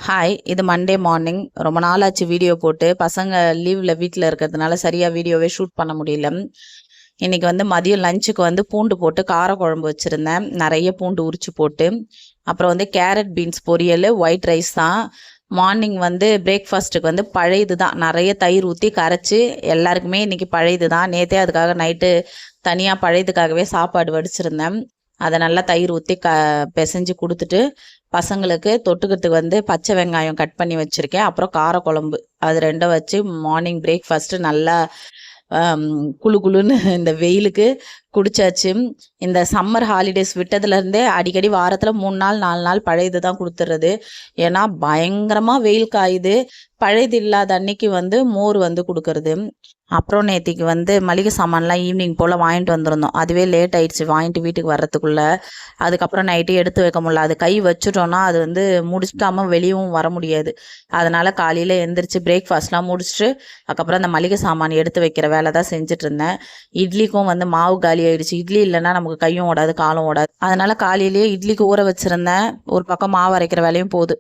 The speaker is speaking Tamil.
ஹாய், இது மண்டே மார்னிங். ரொம்ப நாள் ஆச்சு வீடியோ போட்டு. பசங்க லீவில் வீட்டில் இருக்கிறதுனால சரியாக வீடியோவே ஷூட் பண்ண முடியல. இன்றைக்கி மதியம் லஞ்சுக்கு பூண்டு போட்டு கார குழம்பு வச்சுருந்தேன். நிறைய பூண்டு உரிச்சு போட்டு. அப்புறம் கேரட் பீன்ஸ் பொரியல், ஒயிட் ரைஸ் தான். மார்னிங் பிரேக்ஃபாஸ்ட்டுக்கு பழையது தான். நிறைய தயிர் ஊற்றி கரைச்சி எல்லாருக்குமே இன்றைக்கி பழையது தான். நேற்றே அதுக்காக நைட்டு தனியாக பழையதுக்காகவே சாப்பாடு வடிச்சிருந்தேன். அதை நல்லா தயிர் ஊற்றி பிசைஞ்சு கொடுத்துட்டு பசங்களுக்கு தொட்டுக்கிறதுக்கு பச்சை வெங்காயம் கட் பண்ணி வச்சுருக்கேன். அப்புறம் காரக்குழம்பு அது ரெண்டும் வச்சு மார்னிங் பிரேக்ஃபாஸ்ட்டு நல்லா குழு குழுன்னு இந்த வெயிலுக்கு குடிச்சாச்சு. இந்த சம்மர் ஹாலிடேஸ் விட்டதுலேருந்தே அடிக்கடி வாரத்தில் 3 நாள் 4 நாள் பழையது தான் கொடுத்துட்றது. ஏன்னா பயங்கரமாக வெயில் காயுது. பழையது இல்லாத அன்னைக்கு மோர் கொடுக்கறது. அப்புறம் நேற்றுக்கு மளிகை சாமான்லாம் ஈவினிங் போல் வாங்கிட்டு வந்திருந்தோம். அதுவே லேட் ஆயிடுச்சு வாங்கிட்டு வீட்டுக்கு வர்றதுக்குள்ளே. அதுக்கப்புறம் நைட்டு எடுத்து வைக்க முடியல. அது கை வச்சுட்டோன்னா அது முடிச்சிட்டாமல் வெளியவும் வர முடியாது. அதனால் காலையில் எழுந்திரிச்சு பிரேக்ஃபாஸ்ட்லாம் முடிச்சுட்டு அதுக்கப்புறம் அந்த மளிகை சாமான் எடுத்து வைக்கிற வேலை தான் செஞ்சுட்டு இருந்தேன். இட்லிக்கும் மாவு காலி ஆயிடுச்சு. இட்லி இல்லைன்னா நமக்கு கையும் ஓடாது காலும் ஓடாது. அதனால் காலையிலேயே இட்லிக்கு ஊற வச்சுருந்தேன். ஒரு பக்கம் மாவு அரைக்கிற வேலையும் போகுது.